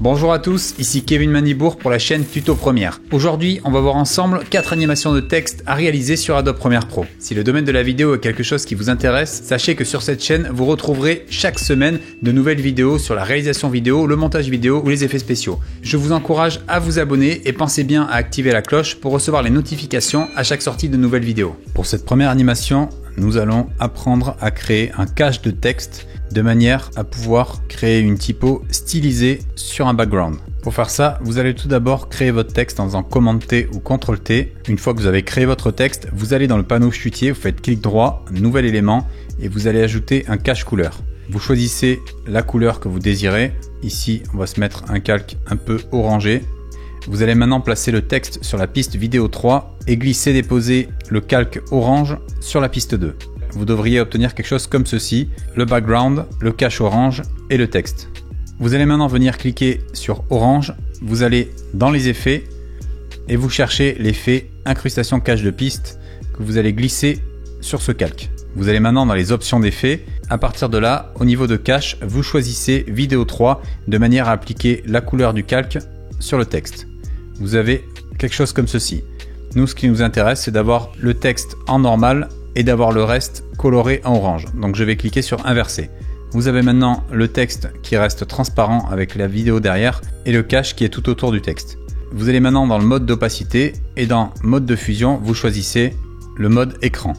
Bonjour à tous, ici Kevin Manibour pour la chaîne Tuto Premiere. Aujourd'hui, on va voir ensemble 4 animations de texte à réaliser sur Adobe Premiere Pro. Si le domaine de la vidéo est quelque chose qui vous intéresse, sachez que sur cette chaîne, vous retrouverez chaque semaine de nouvelles vidéos sur la réalisation vidéo, le montage vidéo ou les effets spéciaux. Je vous encourage à vous abonner et pensez bien à activer la cloche pour recevoir les notifications à chaque sortie de nouvelles vidéos. Pour cette première animation, nous allons apprendre à créer un cache de texte de manière à pouvoir créer une typo stylisée sur un background. Pour faire ça, vous allez tout d'abord créer votre texte en faisant Commande T ou CTRL T. Une fois que vous avez créé votre texte, vous allez dans le panneau chutier, vous faites clic droit, nouvel élément et vous allez ajouter un cache couleur. Vous choisissez la couleur que vous désirez. Ici, on va se mettre un calque un peu orangé. Vous allez maintenant placer le texte sur la piste vidéo 3 et glisser-déposer le calque orange sur la piste 2. Vous devriez obtenir quelque chose comme ceci, le background, le cache orange et le texte. Vous allez maintenant venir cliquer sur orange, vous allez dans les effets et vous cherchez l'effet incrustation cache de piste que vous allez glisser sur ce calque. Vous allez maintenant dans les options d'effets. À partir de là, au niveau de cache, vous choisissez vidéo 3 de manière à appliquer la couleur du calque sur le texte. Vous avez quelque chose comme ceci. Nous, ce qui nous intéresse, c'est d'avoir le texte en normal et d'avoir le reste coloré en orange. Donc je vais cliquer sur inverser. Vous avez maintenant le texte qui reste transparent avec la vidéo derrière et le cache qui est tout autour du texte. Vous allez maintenant dans le mode d'opacité et dans mode de fusion, vous choisissez le mode écran.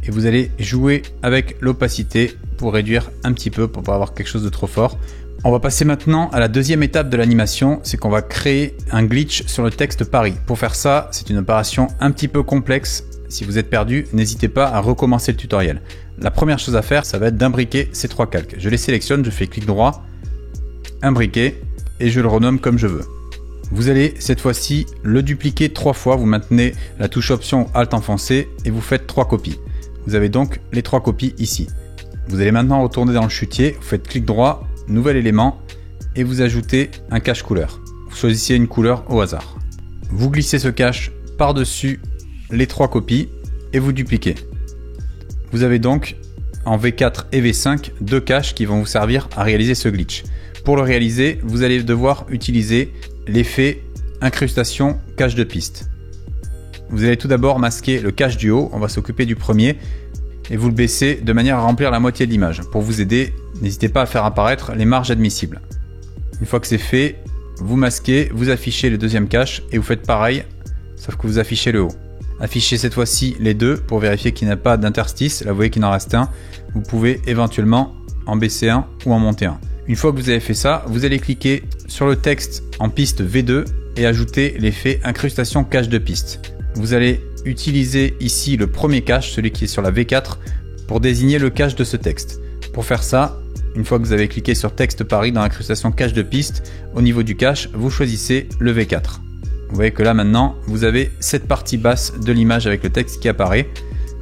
Et vous allez jouer avec l'opacité pour réduire un petit peu pour pas avoir quelque chose de trop fort. On va passer maintenant à la deuxième étape de l'animation, c'est qu'on va créer un glitch sur le texte Paris. Pour faire ça, c'est une opération un petit peu complexe. Si vous êtes perdu, n'hésitez pas à recommencer le tutoriel. La première chose à faire, ça va être d'imbriquer ces 3 calques. Je les sélectionne, je fais clic droit, imbriquer et je le renomme comme je veux. Vous allez cette fois-ci le dupliquer 3 fois, vous maintenez la touche option Alt enfoncé et vous faites 3 copies. Vous avez donc les 3 copies ici. Vous allez maintenant retourner dans le chutier, vous faites clic droit, nouvel élément et vous ajoutez un cache couleur. Vous choisissez une couleur au hasard. Vous glissez ce cache par-dessus les 3 copies et vous dupliquez. Vous avez donc en V4 et V5 2 caches qui vont vous servir à réaliser ce glitch. Pour le réaliser, vous allez devoir utiliser l'effet incrustation cache de piste. Vous allez tout d'abord masquer le cache du haut, on va s'occuper du premier et vous le baissez de manière à remplir la moitié de l'image. Pour vous aider, n'hésitez pas à faire apparaître les marges admissibles. Une fois que c'est fait, vous masquez, vous affichez le deuxième cache et vous faites pareil, sauf que vous affichez le haut. Affichez cette fois-ci les deux pour vérifier qu'il n'y a pas d'interstice. Là, vous voyez qu'il en reste un. Vous pouvez éventuellement en baisser un ou en monter un. Une fois que vous avez fait ça, vous allez cliquer sur le texte en piste V2 et ajouter l'effet incrustation cache de piste. Vous allez utiliser ici le premier cache, celui qui est sur la V4, pour désigner le cache de ce texte. Pour faire ça, une fois que vous avez cliqué sur texte Paris dans l'incrustation cache de piste, au niveau du cache, vous choisissez le V4. Vous voyez que là maintenant, vous avez cette partie basse de l'image avec le texte qui apparaît.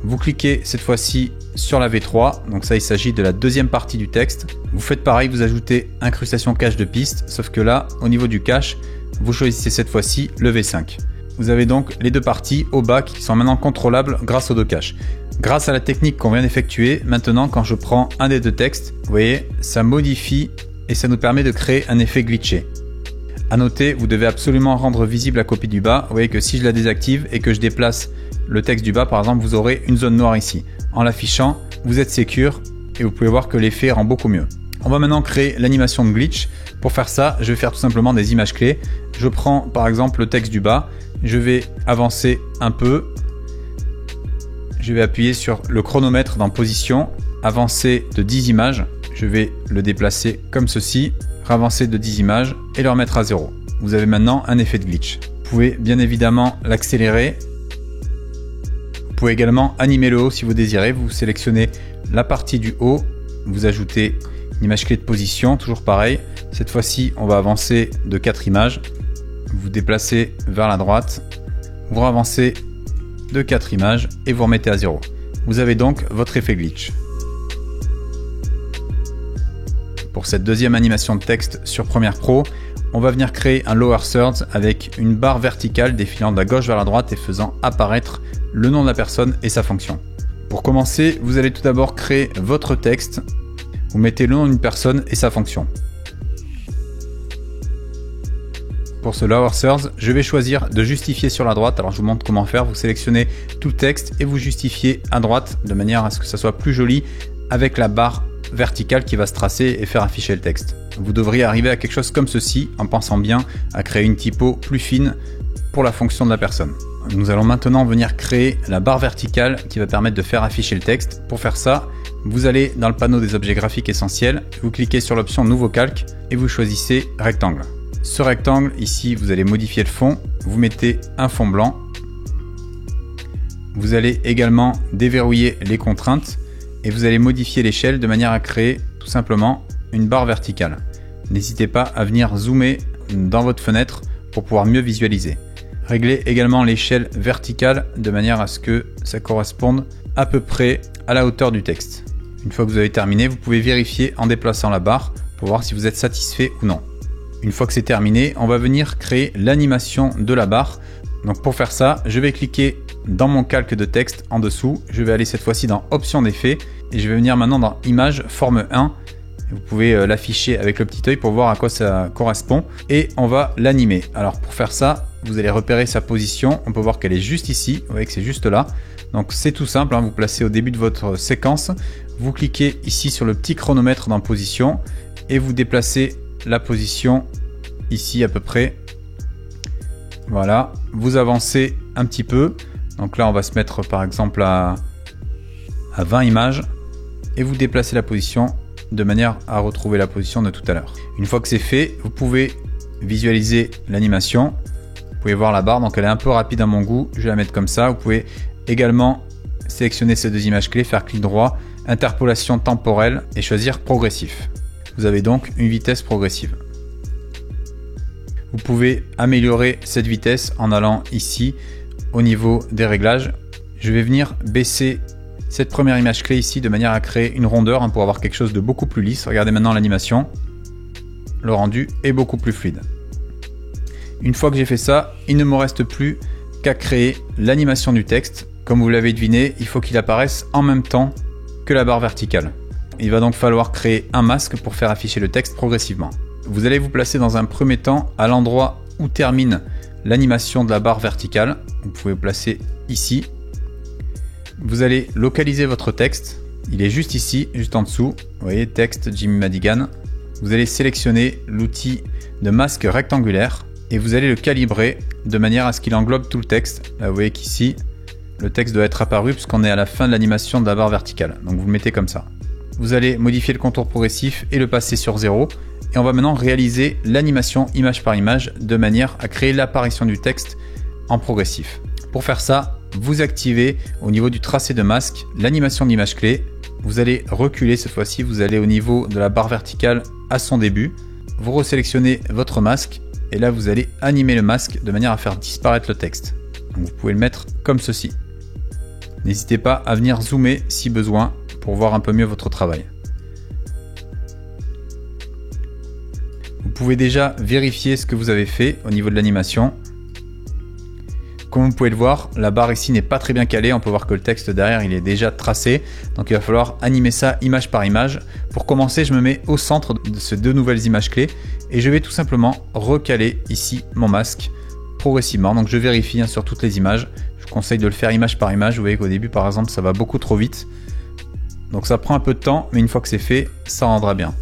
Vous cliquez cette fois-ci sur la V3, donc ça il s'agit de la deuxième partie du texte. Vous faites pareil, vous ajoutez incrustation cache de piste, sauf que là, au niveau du cache, vous choisissez cette fois-ci le V5. Vous avez donc les deux parties au bas qui sont maintenant contrôlables grâce aux 2 caches. Grâce à la technique qu'on vient d'effectuer, maintenant quand je prends un des 2 textes, vous voyez, ça modifie et ça nous permet de créer un effet glitché. À noter, vous devez absolument rendre visible la copie du bas. Vous voyez que si je la désactive et que je déplace le texte du bas, par exemple, vous aurez une zone noire ici. En l'affichant, vous êtes sécure et vous pouvez voir que l'effet rend beaucoup mieux. On va maintenant créer l'animation de glitch. Pour faire ça, je vais faire tout simplement des images clés. Je prends par exemple le texte du bas, je vais avancer un peu. Je vais appuyer sur le chronomètre dans position, avancer de 10 images. Je vais le déplacer comme ceci. Avancer de 10 images et le remettre à 0. Vous avez maintenant un effet de glitch. Vous pouvez bien évidemment l'accélérer. Vous pouvez également animer le haut si vous désirez. Vous sélectionnez la partie du haut, vous ajoutez une image clé de position, toujours pareil. Cette fois-ci, on va avancer de 4 images. Vous déplacez vers la droite, vous avancez de 4 images et vous remettez à 0. Vous avez donc votre effet glitch. Pour cette deuxième animation de texte sur Premiere Pro, on va venir créer un lower third avec une barre verticale défilant de la gauche vers la droite et faisant apparaître le nom de la personne et sa fonction. Pour commencer, vous allez tout d'abord créer votre texte. Vous mettez le nom d'une personne et sa fonction. Pour ce Lower Thirds, je vais choisir de justifier sur la droite. Alors je vous montre comment faire. Vous sélectionnez tout le texte et vous justifiez à droite de manière à ce que ça soit plus joli avec la barre verticale qui va se tracer et faire afficher le texte. Vous devriez arriver à quelque chose comme ceci en pensant bien à créer une typo plus fine pour la fonction de la personne. Nous allons maintenant venir créer la barre verticale qui va permettre de faire afficher le texte. Pour faire ça, vous allez dans le panneau des objets graphiques essentiels, vous cliquez sur l'option Nouveau calque et vous choisissez Rectangle. Ce rectangle, ici, vous allez modifier le fond, vous mettez un fond blanc. Vous allez également déverrouiller les contraintes et vous allez modifier l'échelle de manière à créer tout simplement une barre verticale. N'hésitez pas à venir zoomer dans votre fenêtre pour pouvoir mieux visualiser. Réglez également l'échelle verticale de manière à ce que ça corresponde à peu près à la hauteur du texte. Une fois que vous avez terminé, vous pouvez vérifier en déplaçant la barre pour voir si vous êtes satisfait ou non. Une fois que c'est terminé, on va venir créer l'animation de la barre. Donc pour faire ça, je vais cliquer dans mon calque de texte en dessous. Je vais aller cette fois-ci dans Options d'effet et je vais venir maintenant dans Image, forme 1. Vous pouvez l'afficher avec le petit œil pour voir à quoi ça correspond et on va l'animer. Alors pour faire ça, vous allez repérer sa position. On peut voir qu'elle est juste ici. Vous voyez que c'est juste là. Donc c'est tout simple, hein. Vous placez au début de votre séquence. Vous cliquez ici sur le petit chronomètre dans Position et vous déplacez la position ici à peu près. Voilà, vous avancez un petit peu. Donc là, on va se mettre par exemple à 20 images et vous déplacez la position de manière à retrouver la position de tout à l'heure. Une fois que c'est fait, vous pouvez visualiser l'animation. Vous pouvez voir la barre, donc elle est un peu rapide à mon goût. Je vais la mettre comme ça. Vous pouvez également sélectionner ces deux images clés, faire clic droit, interpolation temporelle et choisir progressif. Vous avez donc une vitesse progressive. Vous pouvez améliorer cette vitesse en allant ici au niveau des réglages. Je vais venir baisser cette première image clé ici de manière à créer une rondeur pour avoir quelque chose de beaucoup plus lisse. Regardez maintenant l'animation. Le rendu est beaucoup plus fluide. Une fois que j'ai fait ça, il ne me reste plus qu'à créer l'animation du texte. Comme vous l'avez deviné, il faut qu'il apparaisse en même temps que la barre verticale. Il va donc falloir créer un masque pour faire afficher le texte progressivement. Vous allez vous placer dans un premier temps à l'endroit où termine l'animation de la barre verticale. Vous pouvez vous placer ici. Vous allez localiser votre texte. Il est juste ici, juste en dessous. Vous voyez, texte Jimmy Madigan. Vous allez sélectionner l'outil de masque rectangulaire et vous allez le calibrer de manière à ce qu'il englobe tout le texte. Là, vous voyez qu'ici, le texte doit être apparu puisqu'on est à la fin de l'animation de la barre verticale. Donc vous le mettez comme ça. Vous allez modifier le contour progressif et le passer sur 0. Et on va maintenant réaliser l'animation image par image de manière à créer l'apparition du texte en progressif. Pour faire ça, vous activez au niveau du tracé de masque l'animation d'image clé. Vous allez reculer cette fois-ci, vous allez au niveau de la barre verticale à son début. Vous resélectionnez votre masque et là vous allez animer le masque de manière à faire disparaître le texte. Donc vous pouvez le mettre comme ceci. N'hésitez pas à venir zoomer si besoin pour voir un peu mieux votre travail. Vous pouvez déjà vérifier ce que vous avez fait au niveau de l'animation. Comme vous pouvez le voir, la barre ici n'est pas très bien calée. On peut voir que le texte derrière il est déjà tracé. Donc il va falloir animer ça image par image. Pour commencer, je me mets au centre de ces deux nouvelles images clés et je vais tout simplement recaler ici mon masque progressivement. Donc je vérifie sur toutes les images. Je vous conseille de le faire image par image. Vous voyez qu'au début par exemple ça va beaucoup trop vite. Donc ça prend un peu de temps, mais une fois que c'est fait, ça rendra bien.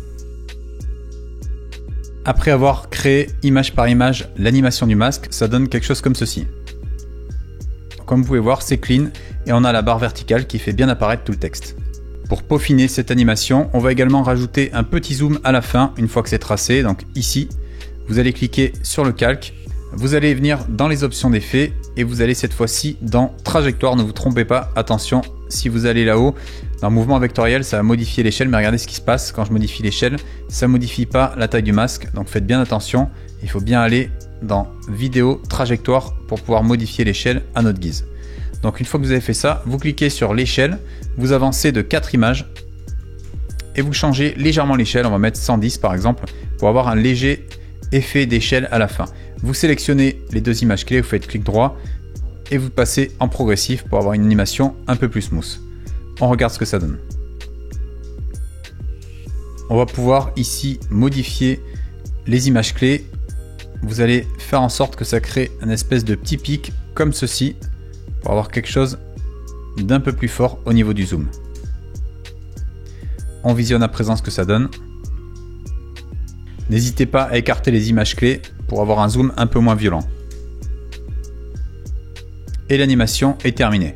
Après avoir créé image par image l'animation du masque, ça donne quelque chose comme ceci. Comme vous pouvez voir, c'est clean et on a la barre verticale qui fait bien apparaître tout le texte. Pour peaufiner cette animation, on va également rajouter un petit zoom à la fin une fois que c'est tracé. Donc ici, vous allez cliquer sur le calque, vous allez venir dans les options d'effet et vous allez cette fois-ci dans trajectoire. Ne vous trompez pas, attention, si vous allez là-haut, dans mouvement vectoriel, ça va modifier l'échelle, mais regardez ce qui se passe quand je modifie l'échelle, ça ne modifie pas la taille du masque, donc faites bien attention, il faut bien aller dans vidéo trajectoire pour pouvoir modifier l'échelle à notre guise. Donc une fois que vous avez fait ça, vous cliquez sur l'échelle, vous avancez de 4 images et vous changez légèrement l'échelle, on va mettre 110 par exemple, pour avoir un léger effet d'échelle à la fin. Vous sélectionnez les deux images clés, vous faites clic droit et vous passez en progressif pour avoir une animation un peu plus smooth. On regarde ce que ça donne. On va pouvoir ici modifier les images clés vous allez faire en sorte que ça crée un espèce de petit pic comme ceci pour avoir quelque chose d'un peu plus fort au niveau du zoom. On visionne à présent ce que ça donne. N'hésitez pas à écarter les images clés pour avoir un zoom un peu moins violent. Et l'animation est terminée.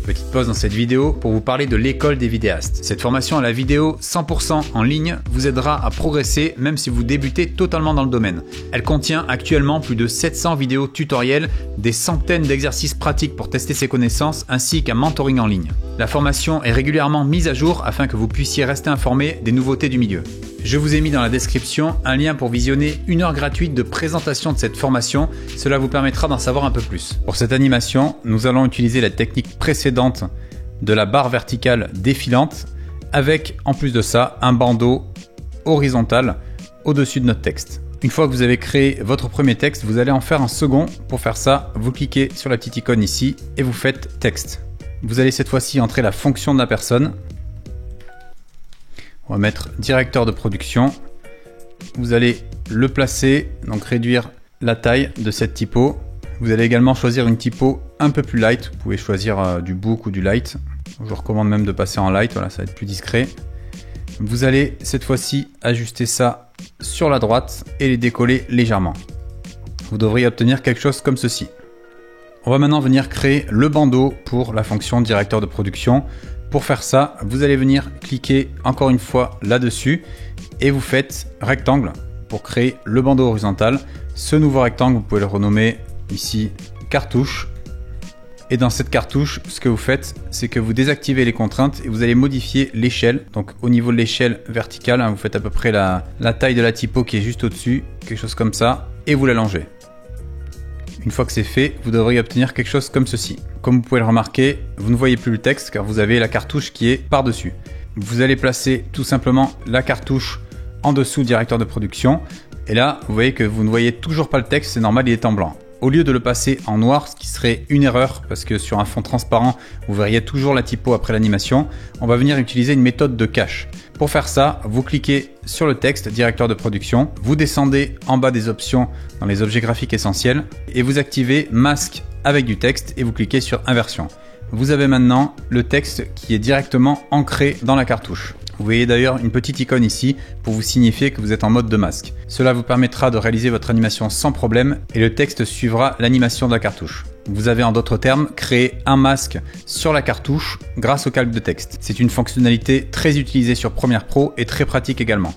Petite pause dans cette vidéo pour vous parler de l'école des vidéastes. Cette formation à la vidéo 100% en ligne vous aidera à progresser même si vous débutez totalement dans le domaine. Elle contient actuellement plus de 700 vidéos tutoriels, des centaines d'exercices pratiques pour tester ses connaissances ainsi qu'un mentoring en ligne. La formation est régulièrement mise à jour afin que vous puissiez rester informé des nouveautés du milieu. Je vous ai mis dans la description un lien pour visionner 1 heure gratuite de présentation de cette formation. Cela vous permettra d'en savoir un peu plus. Pour cette animation, nous allons utiliser la technique précédente de la barre verticale défilante avec, en plus de ça, un bandeau horizontal au-dessus de notre texte. Une fois que vous avez créé votre premier texte, vous allez en faire un second. Pour faire ça, vous cliquez sur la petite icône ici et vous faites texte. Vous allez cette fois-ci entrer la fonction de la personne. On va mettre directeur de production. Vous allez le placer, donc réduire la taille de cette typo. Vous allez également choisir une typo un peu plus light. Vous pouvez choisir du book ou du light. Je vous recommande même de passer en light, voilà, ça va être plus discret. Vous allez cette fois-ci ajuster ça sur la droite et les décoller légèrement. Vous devriez obtenir quelque chose comme ceci. On va maintenant venir créer le bandeau pour la fonction directeur de production. Pour faire ça, vous allez venir cliquer encore une fois là-dessus et vous faites rectangle pour créer le bandeau horizontal. Ce nouveau rectangle, vous pouvez le renommer ici cartouche. Et dans cette cartouche, ce que vous faites, c'est que vous désactivez les contraintes et vous allez modifier l'échelle. Donc au niveau de l'échelle verticale, vous faites à peu près la taille de la typo qui est juste au-dessus, quelque chose comme ça, et vous l'allongez. Une fois que c'est fait, vous devriez obtenir quelque chose comme ceci. Comme vous pouvez le remarquer, vous ne voyez plus le texte car vous avez la cartouche qui est par-dessus. Vous allez placer tout simplement la cartouche en dessous directeur de production. Et là, vous voyez que vous ne voyez toujours pas le texte, c'est normal, il est en blanc. Au lieu de le passer en noir, ce qui serait une erreur parce que sur un fond transparent, vous verriez toujours la typo après l'animation, on va venir utiliser une méthode de cache. Pour faire ça, vous cliquez sur le texte directeur de production, vous descendez en bas des options dans les objets graphiques essentiels et vous activez masque avec du texte et vous cliquez sur inversion. Vous avez maintenant le texte qui est directement ancré dans la cartouche. Vous voyez d'ailleurs une petite icône ici pour vous signifier que vous êtes en mode de masque. Cela vous permettra de réaliser votre animation sans problème et le texte suivra l'animation de la cartouche. Vous avez en d'autres termes créé un masque sur la cartouche grâce au calque de texte. C'est une fonctionnalité très utilisée sur Premiere Pro et très pratique également.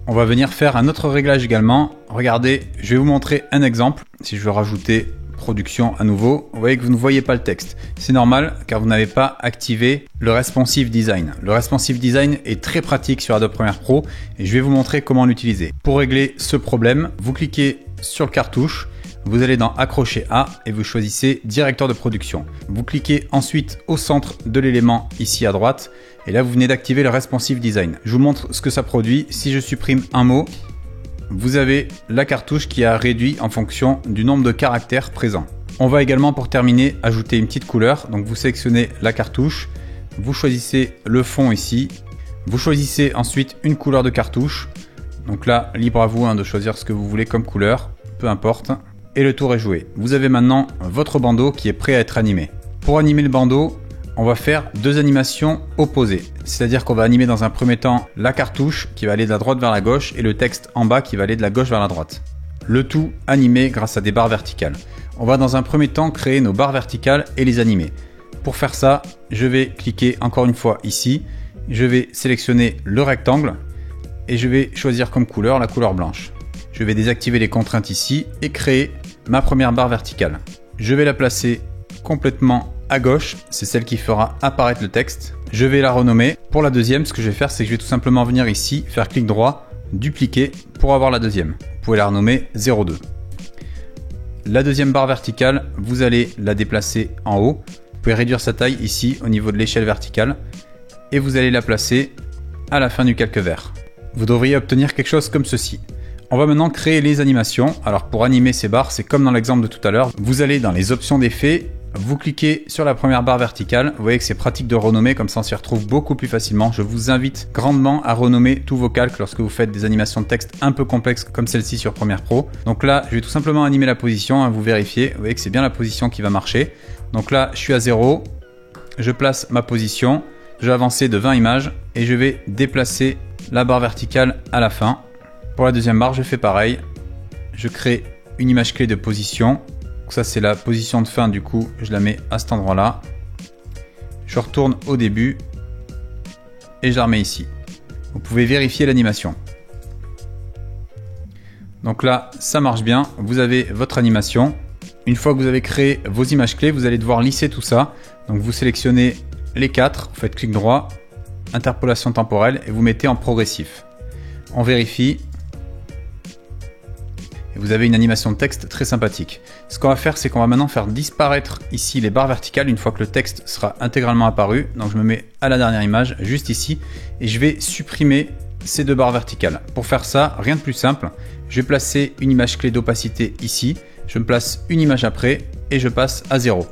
On va venir faire un autre réglage également. Regardez, je vais vous montrer un exemple. Si je veux rajouter production à nouveau, vous voyez que vous ne voyez pas le texte. C'est normal car vous n'avez pas activé le responsive design. Le responsive design est très pratique sur Adobe Premiere Pro et je vais vous montrer comment l'utiliser. Pour régler ce problème, vous cliquez sur le cartouche, vous allez dans accrocher à et vous choisissez directeur de production. Vous cliquez ensuite au centre de l'élément ici à droite et là vous venez d'activer le responsive design. Je vous montre ce que ça produit. Si je supprime un mot, vous avez la cartouche qui a réduit en fonction du nombre de caractères présents. On va également pour terminer ajouter une petite couleur. Donc vous sélectionnez la cartouche, vous choisissez le fond ici, vous choisissez ensuite une couleur de cartouche. Donc là, libre à vous de choisir ce que vous voulez comme couleur, peu importe. Et le tour est joué. Vous avez maintenant votre bandeau qui est prêt à être animé. Pour animer le bandeau, on va faire deux animations opposées. C'est-à-dire qu'on va animer dans un premier temps la cartouche qui va aller de la droite vers la gauche et le texte en bas qui va aller de la gauche vers la droite. Le tout animé grâce à des barres verticales. On va dans un premier temps créer nos barres verticales et les animer. Pour faire ça, je vais cliquer encore une fois ici. Je vais sélectionner le rectangle et je vais choisir comme couleur la couleur blanche. Je vais désactiver les contraintes ici et créer ma première barre verticale. Je vais la placer complètement à gauche, c'est celle qui fera apparaître le texte. Je vais la renommer. Pour la deuxième, ce que je vais faire, c'est que je vais tout simplement venir ici, faire clic droit, dupliquer pour avoir la deuxième. Vous pouvez la renommer 02. La deuxième barre verticale, vous allez la déplacer en haut. Vous pouvez réduire sa taille ici au niveau de l'échelle verticale et vous allez la placer à la fin du calque vert. Vous devriez obtenir quelque chose comme ceci. On va maintenant créer les animations. Alors pour animer ces barres, c'est comme dans l'exemple de tout à l'heure. Vous allez dans les options d'effets, vous cliquez sur la première barre verticale. Vous voyez que c'est pratique de renommer, comme ça on s'y retrouve beaucoup plus facilement. Je vous invite grandement à renommer tous vos calques lorsque vous faites des animations de texte un peu complexes comme celle-ci sur Premiere Pro. Donc là, je vais tout simplement animer la position, hein, vous vérifiez. Vous voyez que c'est bien la position qui va marcher. Donc là, je suis à 0. Je place ma position. Je vais avancer de 20 images et je vais déplacer la barre verticale à la fin. Pour la deuxième barre, je fais pareil. Je crée une image clé de position. Donc ça, c'est la position de fin, du coup, je la mets à cet endroit-là. Je retourne au début et je la remets ici. Vous pouvez vérifier l'animation. Donc là, ça marche bien. Vous avez votre animation. Une fois que vous avez créé vos images clés, vous allez devoir lisser tout ça. Donc vous sélectionnez les 4, vous faites clic droit, interpolation temporelle et vous mettez en progressif. On vérifie. Et vous avez une animation de texte très sympathique. Ce qu'on va faire, c'est qu'on va maintenant faire disparaître ici les barres verticales une fois que le texte sera intégralement apparu. Donc je me mets à la dernière image, juste ici, et je vais supprimer ces 2 barres verticales. Pour faire ça, rien de plus simple. Je vais placer une image clé d'opacité ici. Je me place une image après et je passe à 0.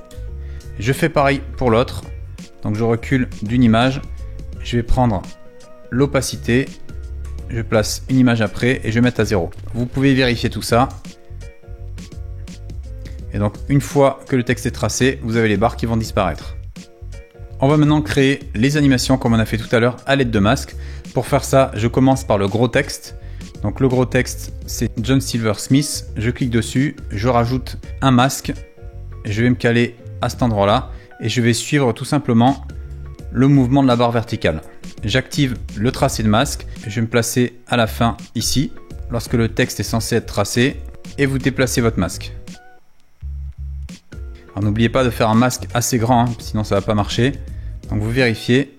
Je fais pareil pour l'autre. Donc je recule d'une image. Je vais prendre l'opacité. Je place une image après et je vais mettre à 0. Vous pouvez vérifier tout ça. Et donc une fois que le texte est tracé, vous avez les barres qui vont disparaître. On va maintenant créer les animations comme on a fait tout à l'heure à l'aide de masques. Pour faire ça, je commence par le gros texte. Donc le gros texte, c'est John Silver Smith. Je clique dessus, je rajoute un masque. Je vais me caler à cet endroit-là et je vais suivre tout simplement le mouvement de la barre verticale. J'active le tracé de masque. Je vais me placer à la fin ici, lorsque le texte est censé être tracé, et vous déplacez votre masque. Alors n'oubliez pas de faire un masque assez grand, hein, sinon ça ne va pas marcher. Donc vous vérifiez.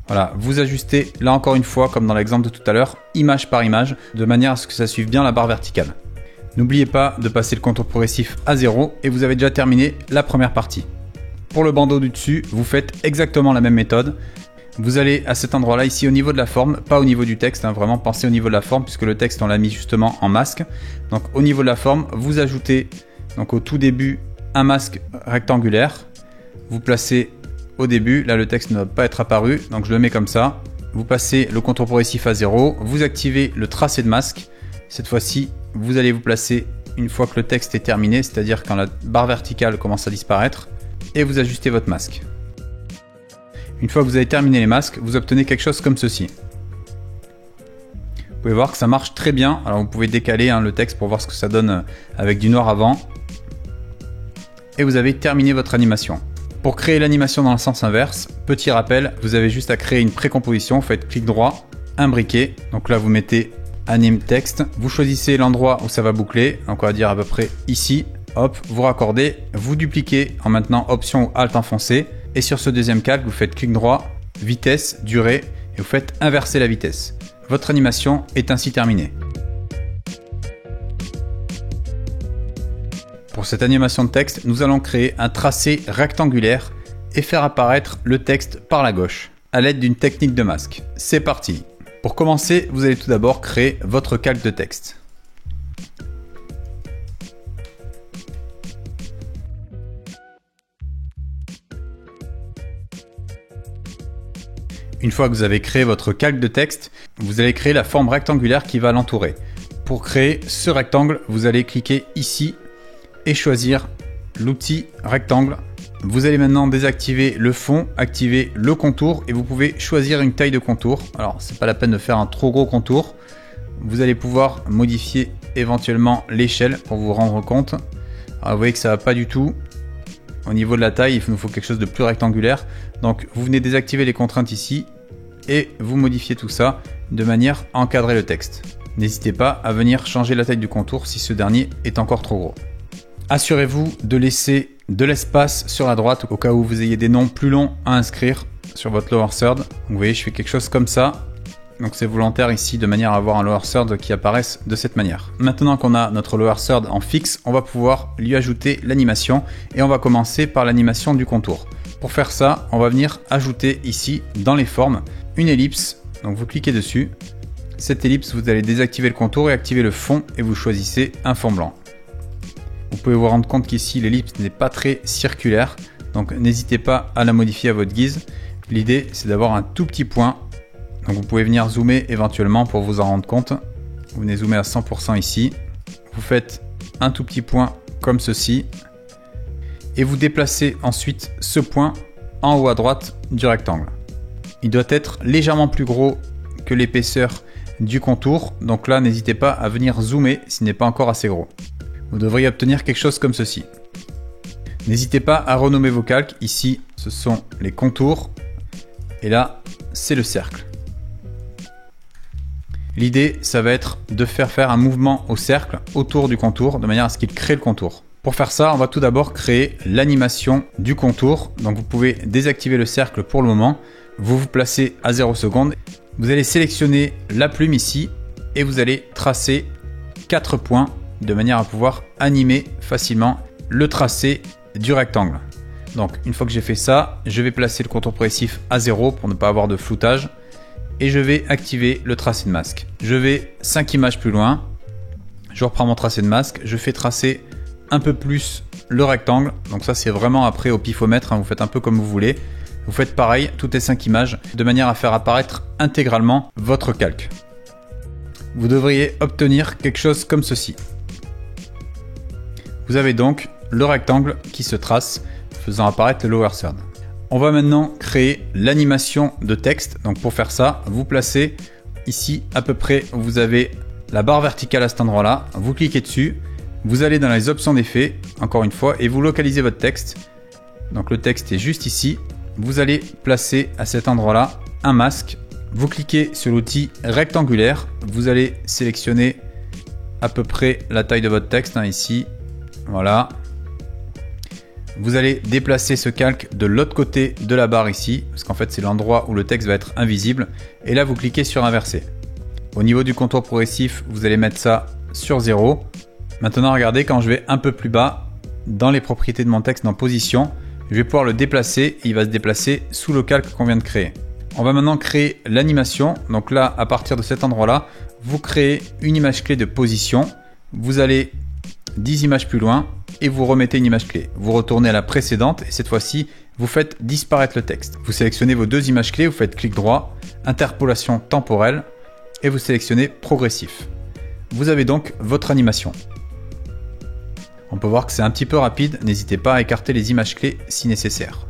Voilà, vous ajustez là encore une fois, comme dans l'exemple de tout à l'heure, image par image, de manière à ce que ça suive bien la barre verticale. N'oubliez pas de passer le contour progressif à 0 et vous avez déjà terminé la première partie. Pour le bandeau du dessus, vous faites exactement la même méthode. Vous allez à cet endroit-là, ici au niveau de la forme, pas au niveau du texte, hein, vraiment pensez au niveau de la forme puisque le texte on l'a mis justement en masque. Donc au niveau de la forme, vous ajoutez donc au tout début un masque rectangulaire. Vous placez au début, là le texte ne doit pas être apparu, donc je le mets comme ça. Vous passez le contour progressif à 0, vous activez le tracé de masque. Cette fois-ci, vous allez vous placer une fois que le texte est terminé, c'est-à-dire quand la barre verticale commence à disparaître. Et vous ajustez votre masque. Une fois que vous avez terminé les masques, vous obtenez quelque chose comme ceci. Vous pouvez voir que ça marche très bien. Alors vous pouvez décaler le texte pour voir ce que ça donne avec du noir avant. Et vous avez terminé votre animation. Pour créer l'animation dans le sens inverse, petit rappel, vous avez juste à créer une précomposition. Vous faites clic droit, imbriquer. Donc là vous mettez anime texte. Vous choisissez l'endroit où ça va boucler. Donc on va dire à peu près ici. Hop, vous raccordez, vous dupliquez en maintenant Option ou Alt enfoncé. Et sur ce deuxième calque, vous faites clic droit, vitesse, durée, et vous faites inverser la vitesse. Votre animation est ainsi terminée. Pour cette animation de texte, nous allons créer un tracé rectangulaire et faire apparaître le texte par la gauche, à l'aide d'une technique de masque. C'est parti! Pour commencer, vous allez tout d'abord créer votre calque de texte. Une fois que vous avez créé votre calque de texte, vous allez créer la forme rectangulaire qui va l'entourer. Pour créer ce rectangle, vous allez cliquer ici et choisir l'outil rectangle. Vous allez maintenant désactiver le fond, activer le contour et vous pouvez choisir une taille de contour. Alors, c'est pas la peine de faire un trop gros contour. Vous allez pouvoir modifier éventuellement l'échelle pour vous rendre compte. Alors, vous voyez que ça va pas du tout. Au niveau de la taille, il nous faut quelque chose de plus rectangulaire. Donc vous venez désactiver les contraintes ici et vous modifiez tout ça de manière à encadrer le texte. N'hésitez pas à venir changer la taille du contour si ce dernier est encore trop gros. Assurez-vous de laisser de l'espace sur la droite au cas où vous ayez des noms plus longs à inscrire sur votre lower third. Donc vous voyez, je fais quelque chose comme ça. Donc c'est volontaire ici de manière à avoir un lower third qui apparaisse de cette manière. Maintenant qu'on a notre lower third en fixe, on va pouvoir lui ajouter l'animation et on va commencer par l'animation du contour. Pour faire ça, on va venir ajouter ici dans les formes une ellipse. Donc vous cliquez dessus. Cette ellipse, vous allez désactiver le contour et activer le fond et vous choisissez un fond blanc. Vous pouvez vous rendre compte qu'ici l'ellipse n'est pas très circulaire, donc n'hésitez pas à la modifier à votre guise. L'idée c'est d'avoir un tout petit point, donc vous pouvez venir zoomer éventuellement pour vous en rendre compte. Vous venez zoomer à 100% ici, vous faites un tout petit point comme ceci et vous déplacez ensuite ce point en haut à droite du rectangle. Il doit être légèrement plus gros que l'épaisseur du contour, donc là n'hésitez pas à venir zoomer s'il n'est pas encore assez gros. Vous devriez obtenir quelque chose comme ceci. N'hésitez pas à renommer vos calques. Ici ce sont les contours et là c'est le cercle. L'idée ça va être de faire un mouvement au cercle autour du contour de manière à ce qu'il crée le contour. Pour faire ça, on va tout d'abord créer l'animation du contour. Donc vous pouvez désactiver le cercle pour le moment. Vous vous placez à 0 secondes. Vous allez sélectionner la plume ici et vous allez tracer 4 points de manière à pouvoir animer facilement le tracé du rectangle. Donc une fois que j'ai fait ça, je vais placer le contour progressif à 0 pour ne pas avoir de floutage et je vais activer le tracé de masque. Je vais 5 images plus loin. Je reprends mon tracé de masque. Je fais tracer un peu plus le rectangle. Donc ça c'est vraiment après au pifomètre, hein, vous faites un peu comme vous voulez. Vous faites pareil, toutes les 5 images, de manière à faire apparaître intégralement votre calque. Vous devriez obtenir quelque chose comme ceci. Vous avez donc le rectangle qui se trace, faisant apparaître le lower third. On va maintenant créer l'animation de texte. Donc pour faire ça, vous placez ici à peu près, vous avez la barre verticale à cet endroit-là. Vous cliquez dessus, vous allez dans les options d'effet, encore une fois, et vous localisez votre texte. Donc le texte est juste ici. Vous allez placer à cet endroit-là un masque. Vous cliquez sur l'outil rectangulaire. Vous allez sélectionner à peu près la taille de votre texte, hein, ici. Voilà. Vous allez déplacer ce calque de l'autre côté de la barre ici, parce qu'en fait c'est l'endroit où le texte va être invisible. Et là vous cliquez sur inverser. Au niveau du contour progressif, vous allez mettre ça sur 0. Maintenant regardez, quand je vais un peu plus bas, dans les propriétés de mon texte, dans position, je vais pouvoir le déplacer et il va se déplacer sous le calque qu'on vient de créer. On va maintenant créer l'animation. Donc là, à partir de cet endroit-là, vous créez une image clé de position. Vous allez 10 images plus loin et vous remettez une image clé. Vous retournez à la précédente et cette fois-ci, vous faites disparaître le texte. Vous sélectionnez vos 2 images clés, vous faites clic droit, interpolation temporelle et vous sélectionnez progressif. Vous avez donc votre animation. On peut voir que c'est un petit peu rapide, n'hésitez pas à écarter les images clés si nécessaire.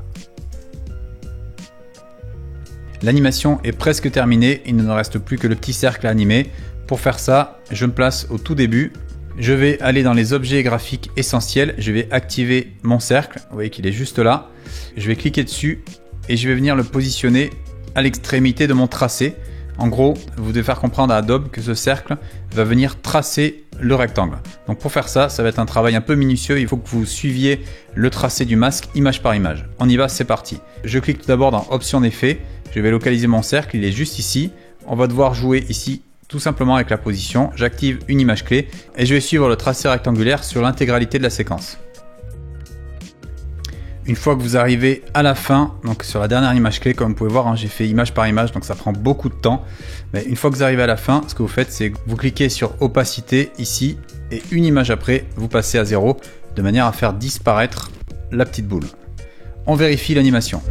L'animation est presque terminée, il ne nous reste plus que le petit cercle à animer. Pour faire ça, je me place au tout début. Je vais aller dans les objets graphiques essentiels, je vais activer mon cercle, vous voyez qu'il est juste là. Je vais cliquer dessus et je vais venir le positionner à l'extrémité de mon tracé. En gros, vous devez faire comprendre à Adobe que ce cercle va venir tracer le rectangle. Donc pour faire ça, ça va être un travail un peu minutieux. Il faut que vous suiviez le tracé du masque image par image. On y va, c'est parti. Je clique tout d'abord dans Options d'effet. Je vais localiser mon cercle, il est juste ici. On va devoir jouer ici tout simplement avec la position. J'active une image clé et je vais suivre le tracé rectangulaire sur l'intégralité de la séquence. Une fois que vous arrivez à la fin, donc sur la dernière image clé, comme vous pouvez voir, hein, j'ai fait image par image, donc ça prend beaucoup de temps. Mais une fois que vous arrivez à la fin, ce que vous faites, c'est que vous cliquez sur opacité ici, et une image après, vous passez à 0, de manière à faire disparaître la petite boule. On vérifie l'animation.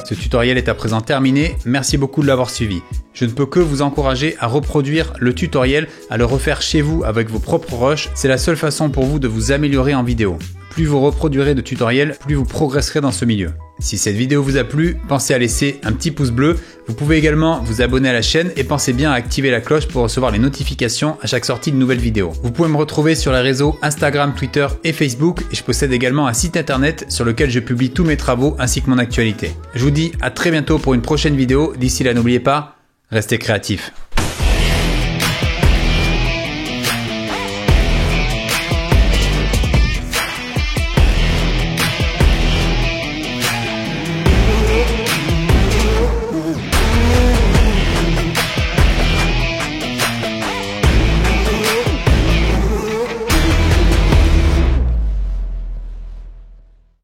Ce tutoriel est à présent terminé, merci beaucoup de l'avoir suivi. Je ne peux que vous encourager à reproduire le tutoriel, à le refaire chez vous avec vos propres rushs, c'est la seule façon pour vous de vous améliorer en vidéo. Plus vous reproduirez de tutoriels, plus vous progresserez dans ce milieu. Si cette vidéo vous a plu, pensez à laisser un petit pouce bleu. Vous pouvez également vous abonner à la chaîne et pensez bien à activer la cloche pour recevoir les notifications à chaque sortie de nouvelles vidéos. Vous pouvez me retrouver sur les réseaux Instagram, Twitter et Facebook et je possède également un site internet sur lequel je publie tous mes travaux ainsi que mon actualité. Je vous dis à très bientôt pour une prochaine vidéo. D'ici là, n'oubliez pas, restez créatifs.